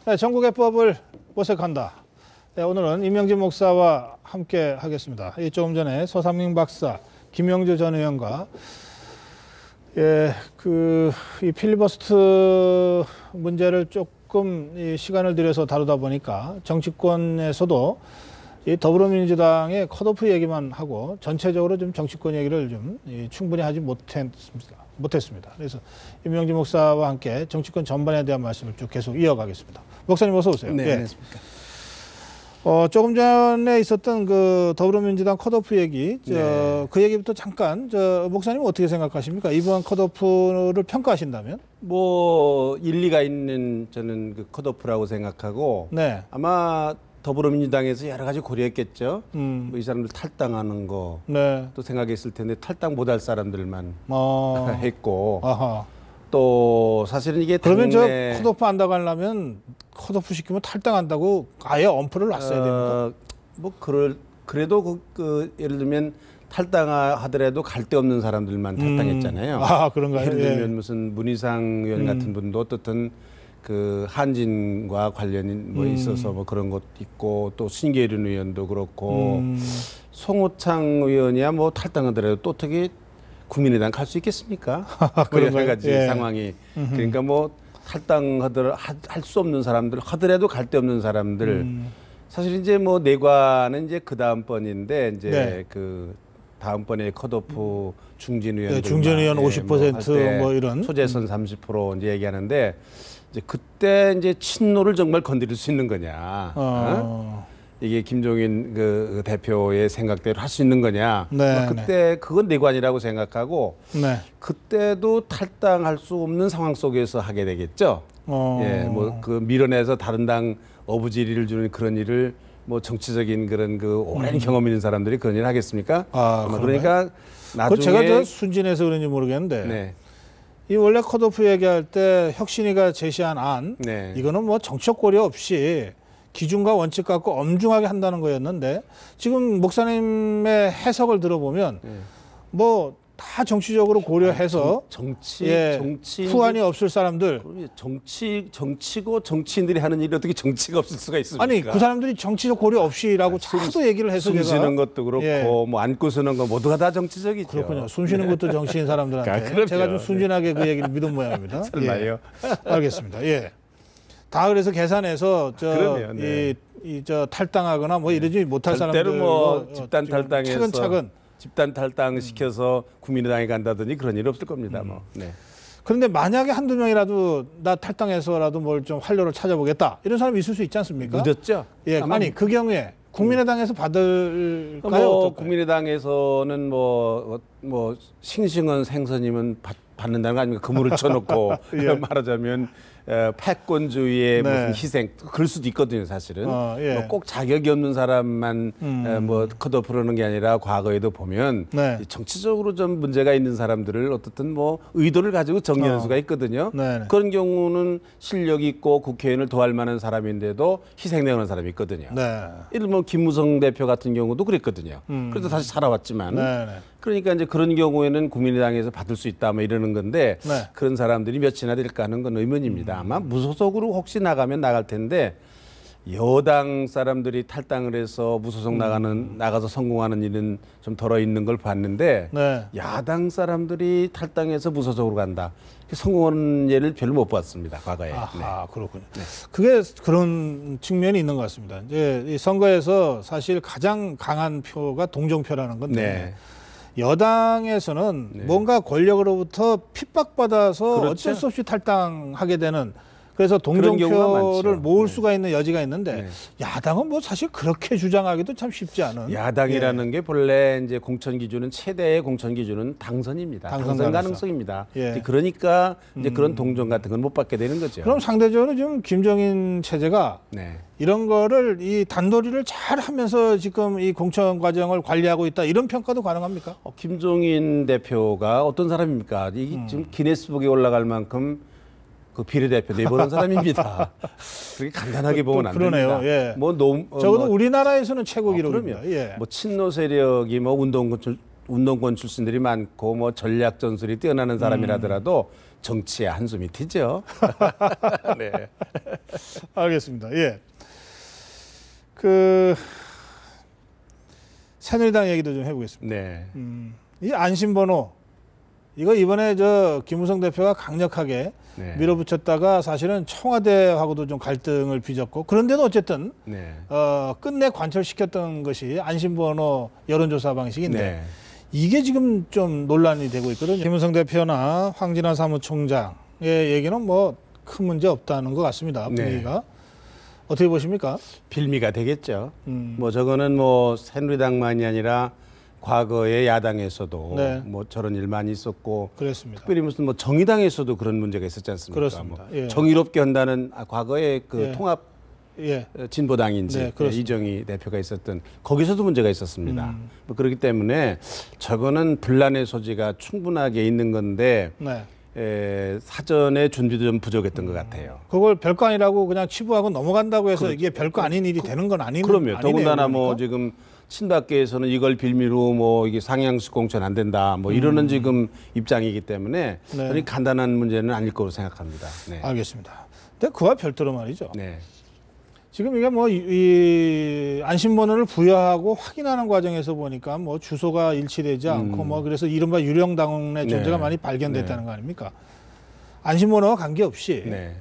네, 전국의 법을 모색한다. 네, 오늘은 임명진 목사와 함께 하겠습니다. 조금 전에 서상민 박사, 김영주 전 의원과 이 필리버스터 문제를 조금 시간을 들여서 다루다 보니까 정치권에서도 이 더불어민주당의 컷오프 얘기만 하고 전체적으로 좀 정치권 얘기를 좀 충분히 하지 못했습니다. 그래서 임명진 목사와 함께 정치권 전반에 대한 말씀을 쭉 계속 이어가겠습니다. 목사님 어서 오세요. 네, 예. 안녕하십니까. 조금 전에 있었던 그 더불어민주당 컷오프 얘기, 그 얘기부터 잠깐, 목사님 어떻게 생각하십니까? 이번 컷오프를 평가하신다면? 뭐 일리가 있는 저는 그 컷오프라고 생각하고 네. 아마 더불어민주당에서 여러 가지 고려했겠죠. 음. 뭐 이 사람들 탈당하는 거 네. 또 생각했을 텐데 탈당 못할 사람들만 했고 아하. 또 사실은 이게 그러면 당내 저 컷오프 한다고 하려면 컷오프 시키면 탈당한다고 아예 엄포를 놨어야 됩니까? 뭐 그래도 예를 들면 탈당하더라도 갈 데 없는 사람들만 탈당했잖아요. 아, 그런가요? 예를 들면 예. 무슨 문희상 의원 같은 분도 어떻든 그 한진과 관련이 뭐 있어서 뭐 그런 것도 있고 또 신계륜 의원도 그렇고 송호창 의원이야 뭐 탈당하더라도 또 어떻게 국민의당 갈 수 있겠습니까? 뭐 여러 가지 예. 상황이 그러니까 뭐 탈당하더라 할 수 없는 사람들 하더라도 갈 데 없는 사람들 사실 이제 뭐 내관은 이제 그 다음번인데 이제 네. 그 다음번에 컷오프 중진 의원 중진 의원 50% 뭐 이런 소재선 30% 이제 얘기하는데 이제 그때 이제 친노를 정말 건드릴 수 있는 거냐? 이게 김종인 그 대표의 생각대로 할 수 있는 거냐? 네, 그때 그건 내관이라고 생각하고 네. 그때도 탈당할 수 없는 상황 속에서 하게 되겠죠. 예, 뭐 그 밀어내서 다른 당 어부지리를 주는 그런 일을 뭐 정치적인 그런 그 오랜 경험 있는 사람들이 그런 일을 하겠습니까? 그러니까 나중에 제가 저 순진해서 그런지 모르겠는데 네. 이 원래 컷오프 얘기할 때 혁신이가 제시한 안 네. 이거는 뭐 정치적 고려 없이 기준과 원칙 갖고 엄중하게 한다는 거였는데 지금 목사님의 해석을 들어보면 뭐 다 정치적으로 고려해서 정치 후환이 없을 사람들 정치고 정치인들이 하는 일이 어떻게 정치가 없을 수가 있습니까? 아니 그 사람들이 정치적 고려 없이라고 자꾸 얘기를 해서 숨 쉬는 제가 것도 그렇고 뭐 안고 쓰는 거 모두가 다 정치적이죠. 그렇군요. 숨 쉬는 것도 정치인 사람들한테 제가 좀 순진하게 그 얘기를 믿은 모양입니다. 설마요? 알겠습니다. 예. 다 그래서 계산해서 저 탈당하거나 뭐 이러지 못할 사람들 뭐 집단 탈당해서 차근차근 집단 탈당 시켜서 국민의당에 간다든지 그런 일 없을 겁니다. 뭐. 네. 그런데 만약에 한두 명이라도 나 탈당해서라도 뭘 좀 활로를 찾아보겠다 이런 사람이 있을 수 있지 않습니까? 늦었죠. 예, 아니 그 경우에 국민의당에서 받을까요? 뭐 국민의당에서는 뭐 싱싱한 생선이면 받는다는 거 아닙니까? 그물을 쳐놓고 말하자면 패권주의의 무슨 희생 그럴 수도 있거든요, 사실은. 뭐 꼭 자격이 없는 사람만 뭐 컷오프라는 게 아니라 과거에도 보면 정치적으로 좀 문제가 있는 사람들을 어떻든 뭐 의도를 가지고 정리할 수가 있거든요. 그런 경우는 실력 있고 국회의원을 도할 만한 사람인데도 희생되는 사람이 있거든요. 예를 들면 김무성 대표 같은 경우도 그랬거든요. 그래도 다시 살아왔지만. 그러니까 이제 그런 경우에는 국민의당에서 받을 수 있다 뭐 이러는 건데 그런 사람들이 몇이나 될까 하는 건 의문입니다. 아마 무소속으로 혹시 나가면 나갈 텐데 여당 사람들이 탈당을 해서 무소속 나가서 성공하는 일은 좀 덜어 있는 걸 봤는데 야당 사람들이 탈당해서 무소속으로 간다. 성공하는 예를 별로 못 봤습니다. 과거에. 그렇군요. 그게 그런 측면이 있는 것 같습니다. 이제 이 선거에서 사실 가장 강한 표가 동정표라는 건데 여당에서는 뭔가 권력으로부터 핍박받아서 어쩔 수 없이 탈당하게 되는 그래서 동정표를 모을 수가 있는 여지가 있는데 야당은 뭐 사실 그렇게 주장하기도 참 쉽지 않은. 야당이라는 게 본래 이제 공천 기준은 최대의 공천 기준은 당선입니다. 당선 가능성입니다. 그러니까 이제 그런 동정 같은 건 못 받게 되는 거죠. 그럼 상대적으로 지금 김정인 체제가 이런 거를 이 단도리를 잘 하면서 지금 이 공천 과정을 관리하고 있다 이런 평가도 가능합니까? 김종인 대표가 어떤 사람입니까? 이게 지금 기네스북에 올라갈 만큼 그 비례대표 내보는 사람입니다. 그렇게 간단하게 보면 안 됩니다. 적어도 우리나라에서는 최고 기록입니다. 뭐 친노 세력이 뭐 운동권 출신들이 많고 뭐 전략 전술이 뛰어나는 사람이라더라도 정치에 한숨이 트죠. 네. 알겠습니다. 예. 그 새누리당 얘기도 좀 해보겠습니다. 네. 이 안심번호 이거 이번에 저 김무성 대표가 강력하게 네. 밀어붙였다가 사실은 청와대하고도 좀 갈등을 빚었고 그런데도 어쨌든 네. 끝내 관철시켰던 것이 안심번호 여론조사 방식인데 네. 이게 지금 좀 논란이 되고 있거든요. 김무성 대표나 황진화 사무총장의 얘기는 뭐 큰 문제 없다는 것 같습니다. 분위기가. 네. 어떻게 보십니까? 빌미가 되겠죠. 뭐 저거는 뭐 새누리당만이 아니라 과거의 야당에서도 네. 뭐 저런 일 많이 있었고 그렇습니다. 특별히 무슨 뭐 정의당에서도 그런 문제가 있었지 않습니까? 그렇습니다. 뭐 예. 정의롭게 한다는 과거의 그 예. 통합 예. 진보당인지 네, 그렇습니다. 이정희 대표가 있었던 거기서도 문제가 있었습니다. 뭐 그렇기 때문에 저거는 분란의 소지가 충분하게 있는 건데 네. 사전에 준비도 좀 부족했던 것 같아요. 그걸 별거 아니라고 그냥 치부하고 넘어간다고 해서 그렇죠. 이게 별거 아닌 일이 되는 건 아니네요. 그럼요. 더군다나 뭐 그러니까? 지금 친박계에서는 이걸 빌미로 뭐 이게 상향식 공천 안 된다 뭐 이러는 지금 입장이기 때문에 네. 그리 간단한 문제는 아닐 거로 생각합니다. 네. 알겠습니다. 근데 그와 별도로 말이죠. 네. 지금 이게 뭐 이 안심번호를 부여하고 확인하는 과정에서 보니까 뭐 주소가 일치되지 않고 뭐 그래서 이른바 유령당원의 존재가 네. 많이 발견됐다는 거 아닙니까? 안심번호와 관계없이 네.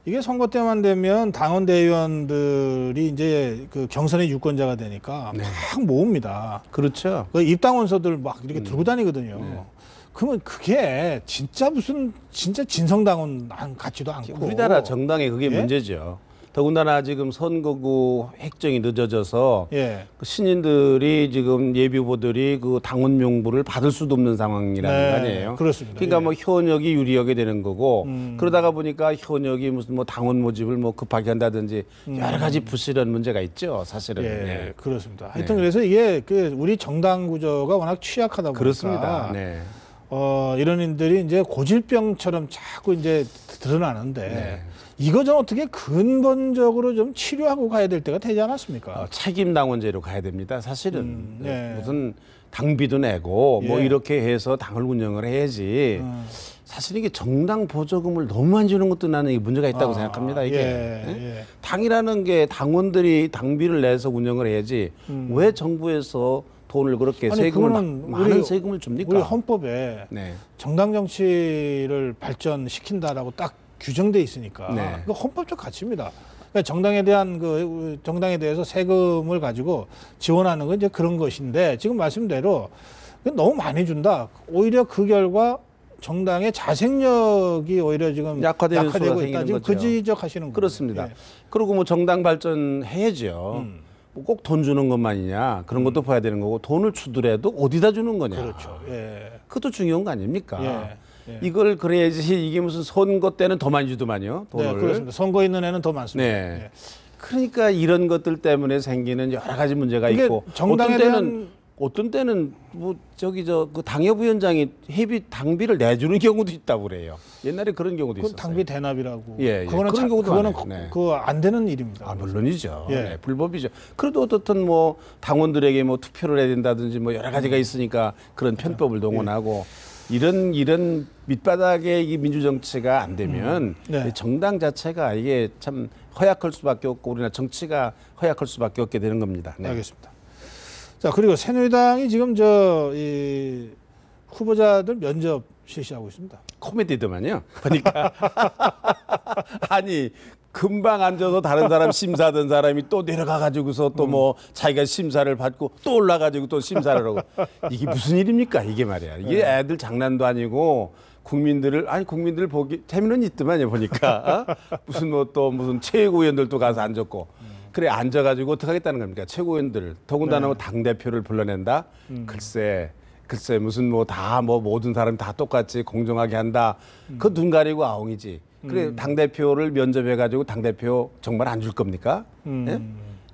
이게 선거 때만 되면 당원 대의원들이 이제 그 경선의 유권자가 되니까 막 모읍니다. 그렇죠. 그 입당원서들 막 이렇게 들고 다니거든요. 네. 그러면 그게 진짜 무슨 진짜 진성당원 같지도 않고 우리나라 정당에 그게 예? 문제죠. 더군다나 지금 선거구 획정이 늦어져서 예. 그 신인들이 지금 예비 후보들이 그 당원 명부를 받을 수도 없는 상황이라는 네, 거 아니에요. 그렇습니다. 그러니까 예. 뭐 현역이 유리하게 되는 거고 그러다가 보니까 현역이 무슨 뭐 당원 모집을 뭐 급하게 한다든지 여러 가지 부실한 문제가 있죠. 사실은. 예, 네. 그렇습니다. 하여튼 그래서 이게 그 우리 정당 구조가 워낙 취약하다 보니까 그렇습니다. 네. 이런 인들이 이제 고질병처럼 자꾸 이제 드러나는데 네. 이거 좀 어떻게 근본적으로 좀 치료하고 가야 될 때가 되지 않았습니까? 책임 당원제로 가야 됩니다. 사실은 네. 무슨 당비도 내고 뭐 예. 이렇게 해서 당을 운영을 해야지. 사실 이게 정당 보조금을 너무 많이 주는 것도 나는 이 문제가 있다고 생각합니다. 이게 예. 당이라는 게 당원들이 당비를 내서 운영을 해야지 왜 정부에서 돈을 그렇게 아니, 세금을 그거는 많은 세금을 줍니까? 우리 헌법에 네. 정당 정치를 발전시킨다라고 딱 규정돼 있으니까 네. 그 헌법적 가치입니다. 그러니까 정당에 대한 그 정당에 대해서 세금을 가지고 지원하는 건 이제 그런 것인데 지금 말씀대로 너무 많이 준다. 오히려 그 결과 정당의 자생력이 오히려 지금 약화되는 수가 있다. 생기는 지금 거죠. 그 지적하시는 거예요. 그렇습니다. 예. 그리고 뭐 정당 발전해야죠. 꼭 돈 주는 것만이냐 그런 것도 봐야 되는 거고 돈을 주더라도 어디다 주는 거냐. 그렇죠. 예. 그것도 중요한 거 아닙니까? 예. 예. 이걸 그래야지 이게 무슨 선거 때는 더 많이 주더만요. 돈을. 네, 그렇습니다. 선거 있는 애는 더 많습니다. 네. 예. 그러니까 이런 것들 때문에 생기는 여러 가지 문제가 이게 있고 정당에 어떤 때는 뭐 저기 저 그 당협위원장이 당비를 내주는 경우도 있다고 그래요. 옛날에 그런 경우도 그 있었어요. 당비 대납이라고. 예, 예. 그거는 그런 경우도 그거는 많아요. 네. 그거 안 되는 일입니다. 아, 물론이죠. 예. 네, 불법이죠. 그래도 어떻든 뭐 당원들에게 뭐 투표를 해야 된다든지 뭐 여러 가지가 있으니까 그런 편법을 동원하고 이런 밑바닥의 이 민주정치가 안 되면 네. 정당 자체가 이게 참 허약할 수밖에 없고 우리나라 정치가 허약할 수밖에 없게 되는 겁니다. 네. 알겠습니다. 자, 그리고 새누리당이 지금 이 후보자들 면접 실시하고 있습니다. 코미디더만요. 그러니까 아니 금방 앉아서 다른 사람 심사하던 사람이 또 내려가 가지고서 또 뭐 자기가 심사를 받고 또 올라 가지고 또 심사를 하고 이게 무슨 일입니까? 이게 말이야. 이게 애들 장난도 아니고 국민들 보기 재미는 있더만요 보니까 무슨 뭐 또 무슨 최고위원들도 가서 앉았고 그래 앉아가지고 어떻게 하겠다는 겁니까? 최고위원들 더군다나 당 대표를 불러낸다. 글쎄 무슨 뭐 다 뭐 모든 사람 다 똑같이 공정하게 한다. 그 눈 가리고 아웅이지. 그래 당 대표를 면접해 가지고 당 대표 정말 안 줄 겁니까? 예?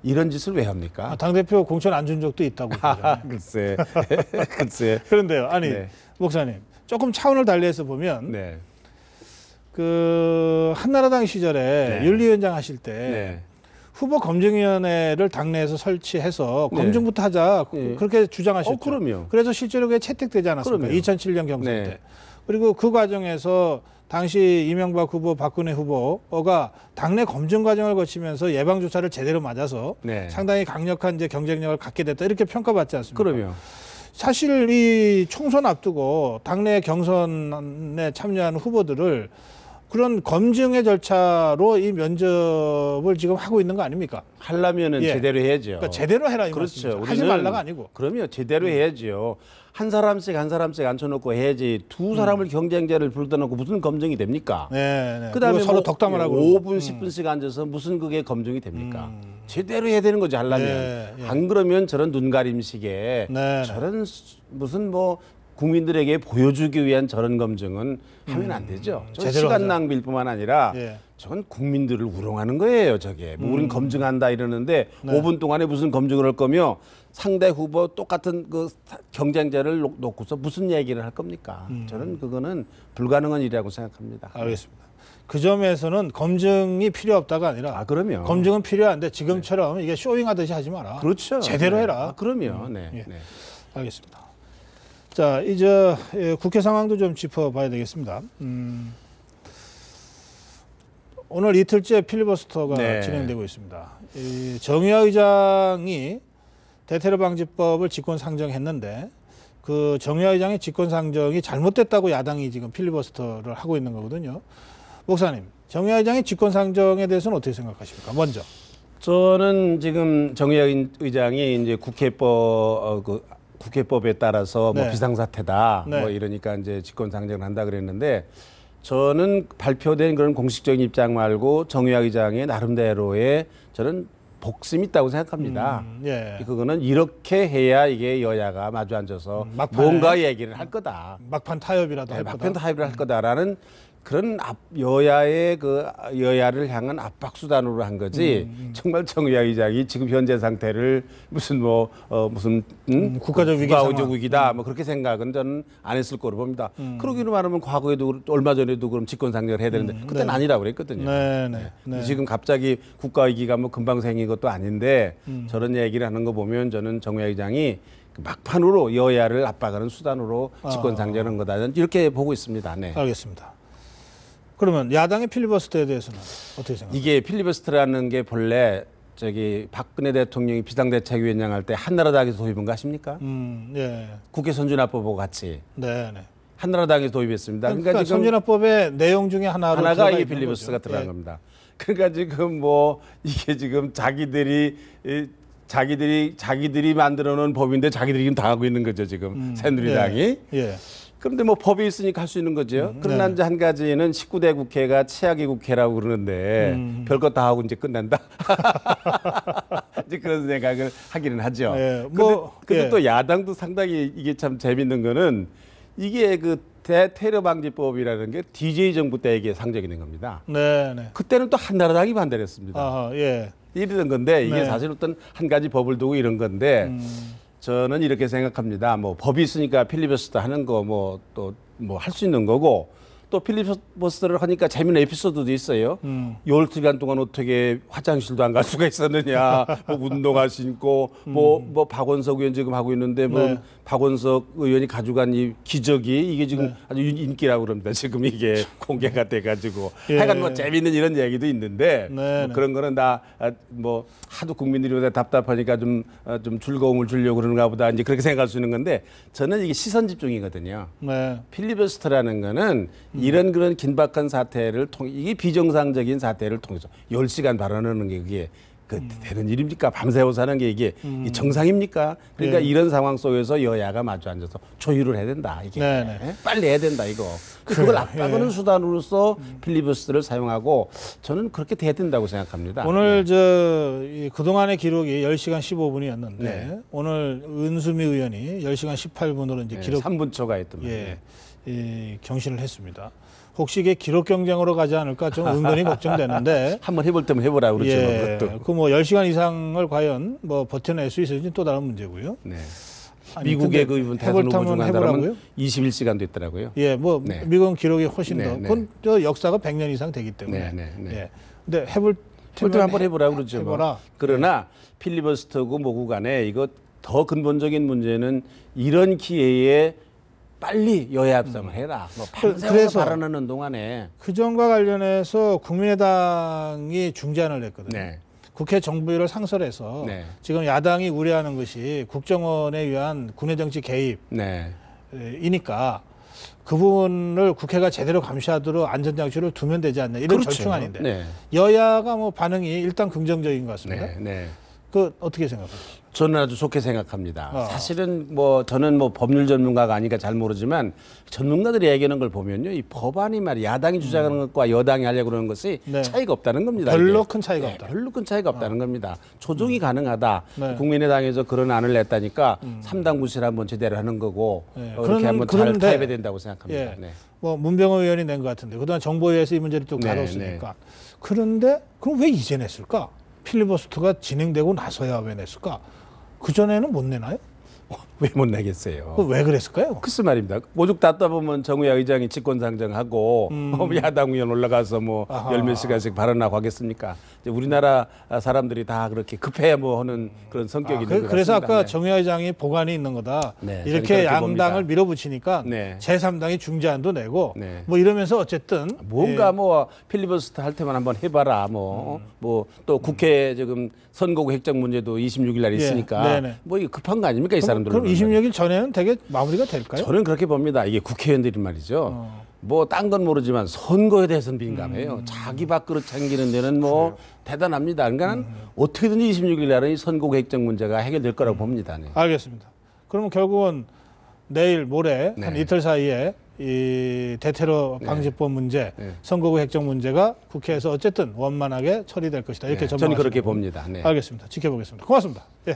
이런 짓을 왜 합니까? 당 대표 공천 안 준 적도 있다고. 글쎄, 글쎄. 그런데요, 아니 네. 목사님 조금 차원을 달리해서 보면 네. 그 한나라당 시절에 네. 윤리위원장 하실 때 네. 후보 검증위원회를 당내에서 설치해서 네. 검증부터 하자 네. 그렇게 주장하셨죠. 그럼요. 그래서 실제로 그게 채택되지 않았습니까? 그럼요. 2007년 경선 네. 때. 그리고 그 과정에서 당시 이명박 후보, 박근혜 후보가 당내 검증 과정을 거치면서 예방 주사를 제대로 맞아서 네. 상당히 강력한 이제 경쟁력을 갖게 됐다 이렇게 평가받지 않습니까? 그럼요. 사실 이 총선 앞두고 당내 경선에 참여하는 후보들을 그런 검증의 절차로 이 면접을 지금 하고 있는 거 아닙니까? 하려면은 예. 제대로 해야죠. 그러니까 제대로 해라 이 그렇죠. 말씀이죠. 하지 우리는 말라가 아니고. 그럼요. 제대로 해야죠. 한 사람씩 앉혀놓고 해야지 두 사람을 경쟁자를 불러놓고 무슨 검증이 됩니까? 네. 그다음에 그리고 서로 뭐 덕담을 하고 5분, 10분씩 앉아서 무슨 그게 검증이 됩니까? 제대로 해야 되는 거지 하려면. 예, 예. 안 그러면 저런 눈가림식에 네. 저런 무슨 뭐 국민들에게 보여주기 위한 저런 검증은 하면 안 되죠. 저 제대로 시간 하자. 낭비일 뿐만 아니라 예. 저건 국민들을 우롱하는 거예요. 저게 뭐 우린 검증한다 이러는데 네. 5분 동안에 무슨 검증을 할 거며 상대 후보 똑같은 그 경쟁자를 놓고서 무슨 얘기를 할 겁니까? 저는 그거는 불가능한 일이라고 생각합니다. 알겠습니다. 그 점에서는 검증이 필요 없다가 아니라 아 그러면 검증은 필요한데 지금처럼 이게 쇼잉하듯이 하지 마라. 그렇죠. 제대로 네. 해라. 아, 그럼요. 네. 예. 네. 알겠습니다. 자, 이제 국회 상황도 좀 짚어봐야 되겠습니다. 오늘 이틀째 필리버스터가 네. 진행되고 있습니다. 이 정의화 의장이 대테러 방지법을 직권 상정했는데 그 정의화 의장의 직권 상정이 잘못됐다고 야당이 지금 필리버스터를 하고 있는 거거든요. 목사님, 정의화 의장의 직권 상정에 대해서는 어떻게 생각하십니까? 먼저. 저는 지금 정의화 의장이 이제 국회법에 따라서 뭐 네. 비상사태다 네. 뭐 이러니까 이제 직권상정을 한다 그랬는데 저는 발표된 그런 공식적인 입장 말고 정의화 의장의 나름대로의 저는 복심이 있다고 생각합니다. 예. 그거는 이렇게 해야 이게 여야가 마주 앉아서 막판에 뭔가 얘기를 할 거다. 막판 타협이라도 할 거다. 막판 타협을 할 거다라는 그런 여야의 그 여야를 향한 압박 수단으로 한 거지. 정말 정의화 의장이 지금 현재 상태를 무슨 국가적 위기 국가적 상황. 위기다 뭐 그렇게 생각은 저는 안 했을 거로 봅니다. 그러기로 말하면 과거에도 얼마 전에도 그럼 직권상정을 해야 되는데 그때는 아니라고 그랬거든요. 네. 지금 갑자기 국가 위기가 뭐 금방 생긴 것도 아닌데 저런 얘기를 하는 거 보면 저는 정의화 의장이 막판으로 여야를 압박하는 수단으로 직권상정하는 거다. 이렇게 보고 있습니다. 네. 알겠습니다. 그러면 야당의 필리버스터에 대해서는 어떻게 생각하세요? 이게 필리버스터라는 게 본래 저기 박근혜 대통령이 비상대책위원장 할 때 한나라당에서 도입한 거 아십니까? 예. 국회 선진화법하고 같이 네. 한나라당에서 도입했습니다. 그러니까 선진화법의 내용 중에 하나가 이 필리버스터가 들어간 겁니다. 그러니까 지금 뭐 이게 지금 자기들이 만들어 놓은 법인데 자기들이 지금 다 하고 있는 거죠, 지금 새누리당이. 예. 그런데 뭐 법이 있으니까 할 수 있는 거죠. 그러나 이제 한 가지는 19대 국회가 최악의 국회라고 그러는데 별것 다 하고 이제 끝난다. 이제 그런 생각을 하기는 하죠. 예, 근데 예. 또 야당도 상당히 이게 참 재밌는 거는 이게 그 대테러 방지법이라는 게 DJ 정부 때 이게 상정이 된 겁니다. 네. 그때는 또 한나라당이 반대를 했습니다. 아하, 예. 이러던 건데 이게 네. 사실 어떤 한 가지 법을 두고 이런 건데 저는 이렇게 생각합니다. 뭐 법이 있으니까 필리버스터 하는 거 뭐 또 뭐 할 수 있는 거고 또 필리버스터를 하니까 재미있는 에피소드도 있어요. 10시간 동안 어떻게 화장실도 안 갈 수가 있었느냐. 뭐 운동화 신고 뭐 박원석 의원 지금 하고 있는데 뭐 네. 박원석 의원이 가져간 이 기저귀 이게 지금 아주 인기라고 그럽니다. 지금 이게 공개가 돼가지고 예. 하여간 뭐 재미있는 이런 얘기도 있는데 네, 뭐 그런 거는 다 뭐 하도 국민들이 답답하니까 좀 즐거움을 주려고 그러는가 보다 이제 그렇게 생각할 수 있는 건데 저는 이게 시선 집중이거든요. 네. 필리버스터라는 거는 이런 그런 긴박한 사태를 이게 비정상적인 사태를 통해서 10시간 발언하는 게 그게 되는 일입니까? 밤새워 사는 게 이게 정상입니까? 그러니까 예. 이런 상황 속에서 여야가 마주 앉아서 조율을 해야 된다. 이게 네네. 빨리 해야 된다 이거. 그걸 압박하는 수단으로서 필리버스터를 사용하고 저는 그렇게 돼야 된다고 생각합니다. 오늘 이 그동안의 기록이 10시간 15분이었는데 네. 오늘 은수미 의원이 10시간 18분으로 이제 기록 3분 초과했던 경신을 했습니다. 혹시 이게 기록 경쟁으로 가지 않을까 좀 은근히 걱정되는데 한번 해볼 때면 해보라 그러죠. 예. 그것도. 그 뭐 10시간 이상을 과연 뭐 버텨낼 수 있을지 또 다른 문제고요. 네. 아니, 미국의 근데 그 대선 후보 중 해볼타면 한 사람은 해보라고요? 21시간도 있더라고요. 예, 뭐 네. 미국은 기록이 훨씬 네, 더 네. 그건 또 역사가 100년 이상 되기 때문에. 네. 예. 근데 해볼 볼 때 한번 해보라 그러죠. 해보라. 뭐. 그러나 필리버스터고 뭐고 간에 이거 더 근본적인 문제는 이런 기회에 빨리 여야 협상을 해라. 뭐 밤새워서 그래서 발언하는 동안에 그 점과 관련해서 국민의당이 중재안을 냈거든요. 네. 국회 정부위를 상설해서 네. 지금 야당이 우려하는 것이 국정원에 의한 군의 정치 네. 개입이니까 그 부분을 국회가 제대로 감시하도록 안전장치를 두면 되지 않나 이런 그렇죠. 절충안인데 네. 여야가 뭐 반응이 일단 긍정적인 것 같습니다. 네. 네. 그 어떻게 생각하세요? 저는 아주 좋게 생각합니다. 어. 사실은 뭐 저는 뭐 법률 전문가가 아니니까 잘 모르지만 전문가들이 얘기하는 걸 보면요, 이 법안이 말이 야당이 주장하는 것과 여당이 하려고 그러는 것이 네. 차이가 없다는 겁니다. 별로 이게. 큰 차이가 없다. 별로 큰 차이가 없다는 겁니다. 조정이 가능하다. 네. 국민의당에서 그런 안을 냈다니까 3당 구실 한번 제대로 하는 거고 네. 이렇게 한번 잘 그런데, 타협해야 된다고 생각합니다. 예. 네. 뭐 문병호 의원이 낸 것 같은데 그동안 정보위에서 이 문제를 또 네, 다뤘으니까 그런데 그럼 왜 이제 냈을까? 필리버스터가 진행되고 나서야 왜 냈을까? 그 전에는 못 내나요? 왜 못 내겠어요? 왜 그랬을까요? 글쎄 말입니다. 오죽 닫다 보면 정우야 의장이 직권상정하고 야당 의원 올라가서 뭐 아하. 열 몇 시간씩 발언하고 하겠습니까? 이제 우리나라 사람들이 다 그렇게 급해 뭐 하는 그런 성격이 있는 것 그래서 같습니다. 아까 네. 정의화 의장이 보관이 있는 거다. 네, 저는 이렇게 그렇게 양당을 봅니다. 밀어붙이니까 네. 제3당이 중재안도 내고 네. 뭐 이러면서 어쨌든 뭔가 뭐 필리버스터 할 때만 한번 해봐라 뭐 또 국회 지금 선거구 획정 문제도 26일 날 있으니까 네네. 뭐 이게 급한 거 아닙니까 이 사람들은? 그럼 26일 전에는 되게 마무리가 될까요? 저는 그렇게 봅니다. 이게 국회의원들이 말이죠. 뭐 딴 건 모르지만 선거에 대해서는 민감해요. 자기 밥그릇 챙기는 데는 뭐 대단합니다. 그러니까 어떻게든 26일 날은 이 선거구 획정 문제가 해결될 거라고 봅니다. 네. 알겠습니다. 그러면 결국은 내일 모레 한 네. 이틀 사이에 이 대테러 방지법 문제, 네. 선거구 획정 문제가 국회에서 어쨌든 원만하게 처리될 것이다. 이렇게 네, 저는 전망하시는 그렇게 거군요. 봅니다. 네. 알겠습니다. 지켜보겠습니다. 고맙습니다. 예.